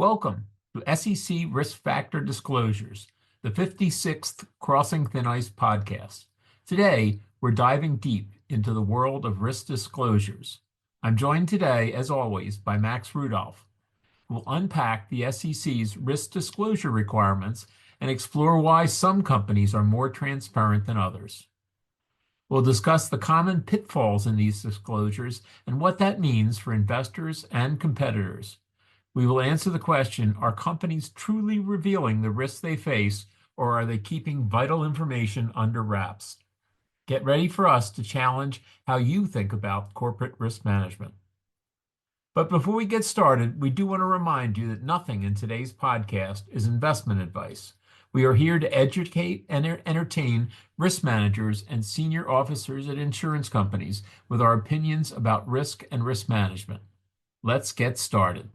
Welcome to SEC Risk Factor Disclosures, the 56th Crossing Thin Ice podcast. Today, we're diving deep into the world of risk disclosures. I'm joined today, as always, by Max Rudolph, who will unpack the SEC's risk disclosure requirements and explore why some companies are more transparent than others. We'll discuss the common pitfalls in these disclosures and what that means for investors and competitors. We will answer the question, are companies truly revealing the risks they face, or are they keeping vital information under wraps? Get ready for us to challenge how you think about corporate risk management. But before we get started, we do want to remind you that nothing in today's podcast is investment advice. We are here to educate and entertain risk managers and senior officers at insurance companies with our opinions about risk and risk management. Let's get started.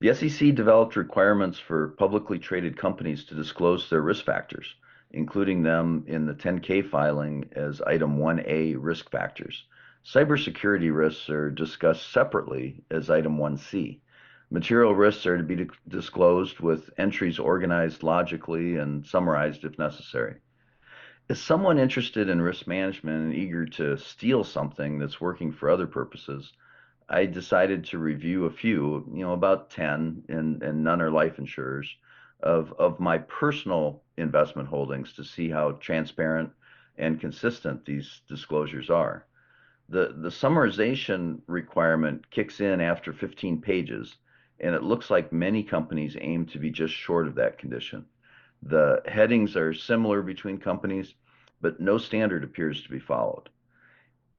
The SEC developed requirements for publicly traded companies to disclose their risk factors, including them in the 10-K filing as Item 1A risk factors. Cybersecurity risks are discussed separately as Item 1C. Material risks are to be disclosed with entries organized logically and summarized if necessary. As someone interested in risk management and eager to steal something that's working for other purposes, I decided to review a few, about 10, and none are life insurers, of my personal investment holdings to see how transparent and consistent these disclosures are. The summarization requirement kicks in after 15 pages, and it looks like many companies aim to be just short of that condition. The headings are similar between companies, but no standard appears to be followed.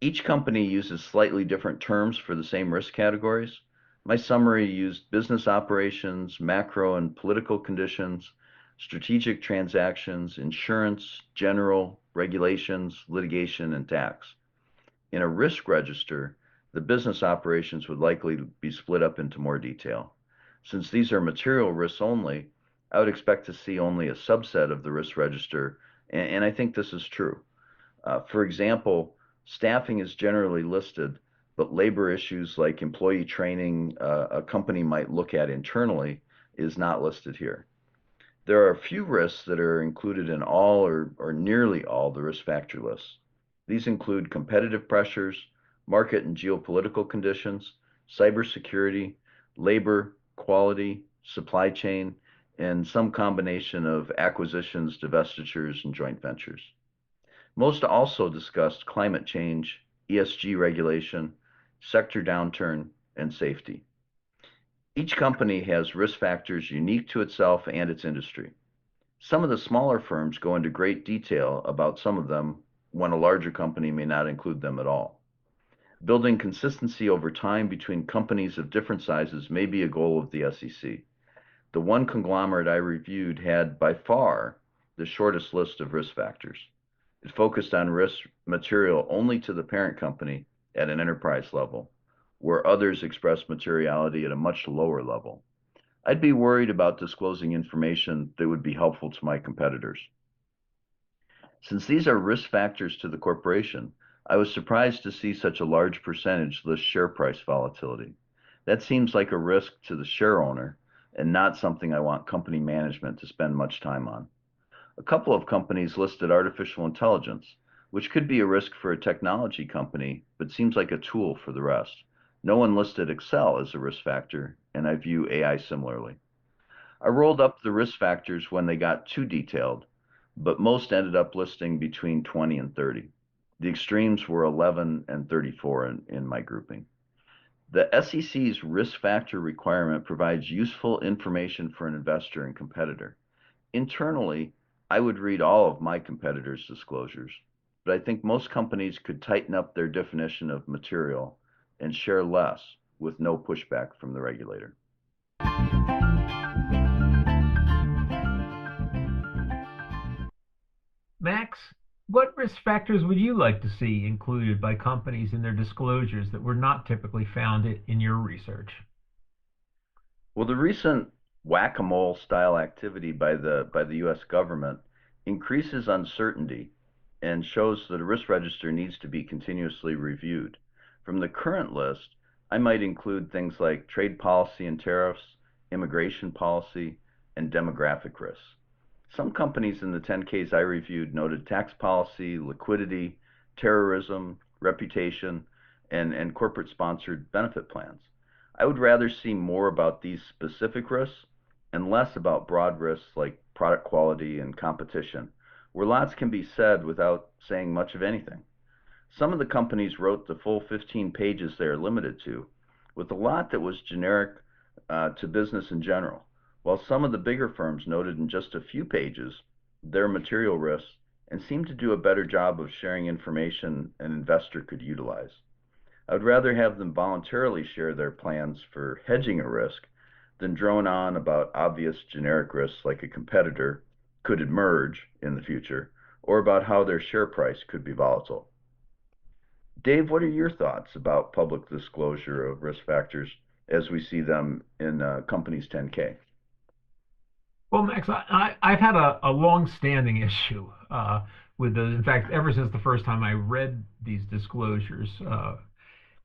Each company uses slightly different terms for the same risk categories. My summary used business operations, macro and political conditions, strategic transactions, insurance, general, regulations, litigation, and tax. In a risk register, the business operations would likely be split up into more detail. Since these are material risks only, I would expect to see only a subset of the risk register, and I think this is true. For example, staffing is generally listed, but labor issues like employee training a company might look at internally is not listed here. There are a few risks that are included in all or nearly all the risk factor lists. These include competitive pressures, market and geopolitical conditions, cybersecurity, labor, quality, supply chain, and some combination of acquisitions, divestitures, and joint ventures. Most also discussed climate change, ESG regulation, sector downturn, and safety. Each company has risk factors unique to itself and its industry. Some of the smaller firms go into great detail about some of them when a larger company may not include them at all. Building consistency over time between companies of different sizes may be a goal of the SEC. The one conglomerate I reviewed had by far the shortest list of risk factors. It focused on risk material only to the parent company at an enterprise level, where others expressed materiality at a much lower level. I'd be worried about disclosing information that would be helpful to my competitors. Since these are risk factors to the corporation, I was surprised to see such a large percentage list share price volatility. That seems like a risk to the share owner and not something I want company management to spend much time on. A couple of companies listed artificial intelligence, which could be a risk for a technology company, but seems like a tool for the rest. No one listed Excel as a risk factor, and I view AI similarly. I rolled up the risk factors when they got too detailed, but most ended up listing between 20 and 30. The extremes were 11 and 34 in my grouping. The SEC's risk factor requirement provides useful information for an investor and competitor. Internally, I would read all of my competitors' disclosures, but I think most companies could tighten up their definition of material and share less with no pushback from the regulator. Max, what risk factors would you like to see included by companies in their disclosures that were not typically found in your research? Well, the recent whack-a-mole style activity by the U.S. government increases uncertainty and shows that a risk register needs to be continuously reviewed. From the current list, I might include things like trade policy and tariffs, immigration policy, and demographic risks. Some companies in the 10Ks I reviewed noted tax policy, liquidity, terrorism, reputation, and corporate sponsored benefit plans. I would rather see more about these specific risks and less about broad risks like product quality and competition, where lots can be said without saying much of anything. Some of the companies wrote the full 15 pages they are limited to, with a lot that was generic to business in general, while some of the bigger firms noted in just a few pages their material risks and seemed to do a better job of sharing information an investor could utilize. I would rather have them voluntarily share their plans for hedging a risk than drone on about obvious generic risks like a competitor could emerge in the future or about how their share price could be volatile. Dave, what are your thoughts about public disclosure of risk factors as we see them in companies 10K? Well, Max, I've had a long-standing issue with the, in fact, ever since the first time I read these disclosures.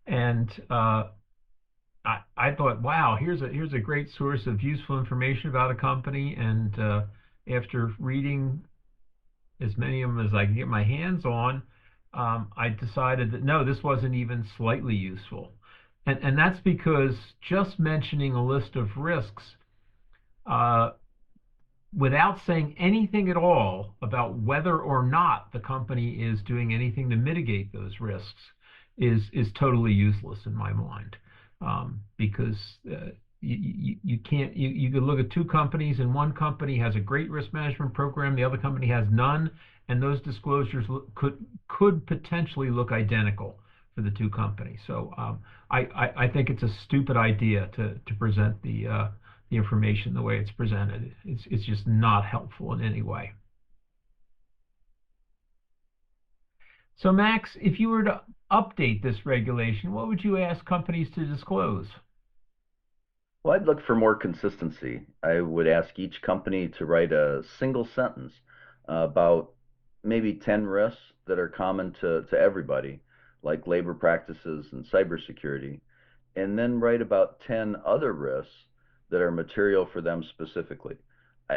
And I thought, wow, here's a great source of useful information about a company. And after reading as many of them as I can get my hands on, I decided that no, this wasn't even slightly useful. And that's because just mentioning a list of risks uh, without saying anything at all about whether or not the company is doing anything to mitigate those risks is totally useless in my mind. Because you can't you could look at two companies and one company has a great risk management program, the other company has none, and those disclosures could potentially look identical for the two companies. So I think it's a stupid idea to present the information the way it's presented. It's just not helpful in any way. So Max, if you were to update this regulation, what would you ask companies to disclose? Well, I'd look for more consistency. I would ask each company to write a single sentence about maybe 10 risks that are common to everybody, like labor practices and cybersecurity, and then write about 10 other risks that are material for them specifically.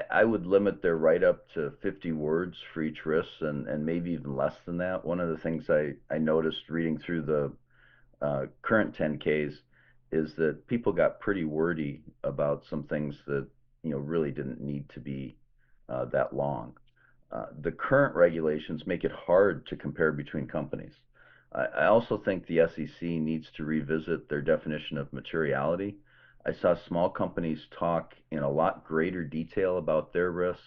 I would limit their write up to 50 words for each risk and maybe even less than that. One of the things I noticed reading through the current 10Ks is that people got pretty wordy about some things that really didn't need to be that long. The current regulations make it hard to compare between companies. I also think the SEC needs to revisit their definition of materiality. I saw small companies talk in a lot greater detail about their risks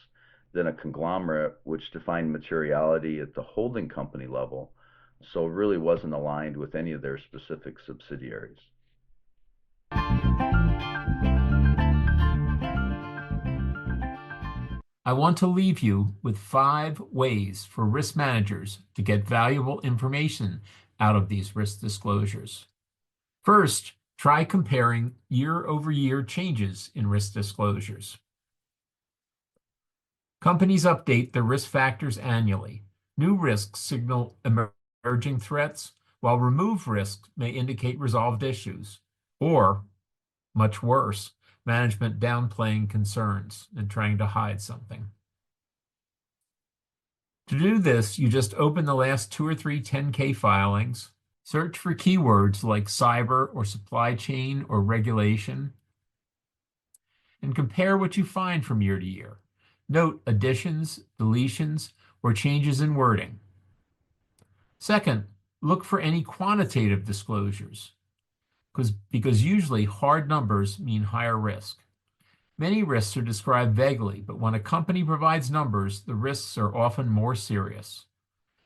than a conglomerate, which defined materiality at the holding company level, so really wasn't aligned with any of their specific subsidiaries. I want to leave you with 5 ways for risk managers to get valuable information out of these risk disclosures. First, try comparing year-over-year changes in risk disclosures. Companies update their risk factors annually. New risks signal emerging threats, while removed risks may indicate resolved issues. Or, much worse, management downplaying concerns and trying to hide something. To do this, you just open the last 2 or 3 10K filings, search for keywords like cyber or supply chain or regulation, and compare what you find from year to year. Note additions, deletions, or changes in wording. Second, look for any quantitative disclosures, because usually hard numbers mean higher risk. Many risks are described vaguely, but when a company provides numbers, the risks are often more serious.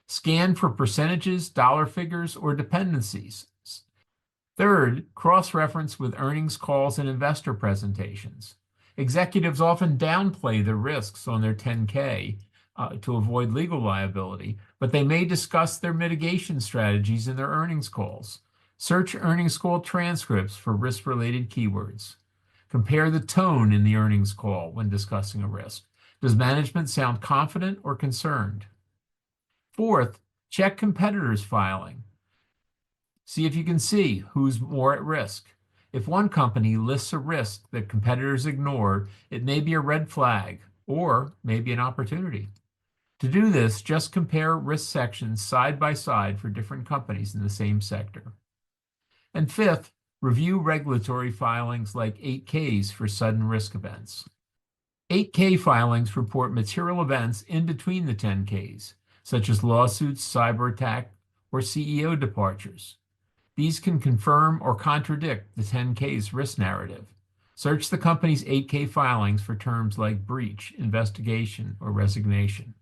Scan for percentages, dollar figures, or dependencies. Third, cross-reference with earnings calls and investor presentations. Executives often downplay the risks on their 10K to avoid legal liability, but they may discuss their mitigation strategies in their earnings calls. Search earnings call transcripts for risk-related keywords. Compare the tone in the earnings call when discussing a risk. Does management sound confident or concerned? Fourth, check competitors' filing. See if you can see who's more at risk. If one company lists a risk that competitors ignore, it may be a red flag or maybe an opportunity. To do this, just compare risk sections side by side for different companies in the same sector. And fifth, review regulatory filings like 8Ks for sudden risk events. 8K filings report material events in between the 10Ks, such as lawsuits, cyber attack, or CEO departures. These can confirm or contradict the 10K's risk narrative. Search the company's 8K filings for terms like breach, investigation, or resignation.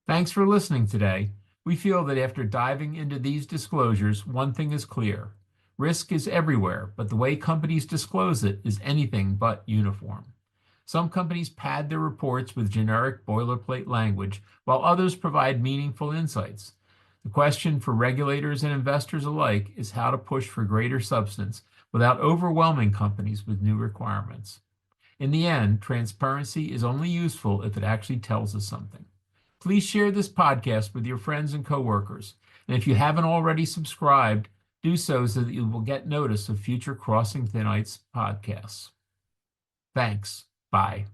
Thanks for listening today. We feel that after diving into these disclosures, one thing is clear. Risk is everywhere, but the way companies disclose it is anything but uniform. Some companies pad their reports with generic boilerplate language, while others provide meaningful insights. The question for regulators and investors alike is how to push for greater substance without overwhelming companies with new requirements. In the end, transparency is only useful if it actually tells us something. Please share this podcast with your friends and coworkers. And if you haven't already subscribed, do so that you will get notice of future Crossing Thin Ice podcasts. Thanks. Bye.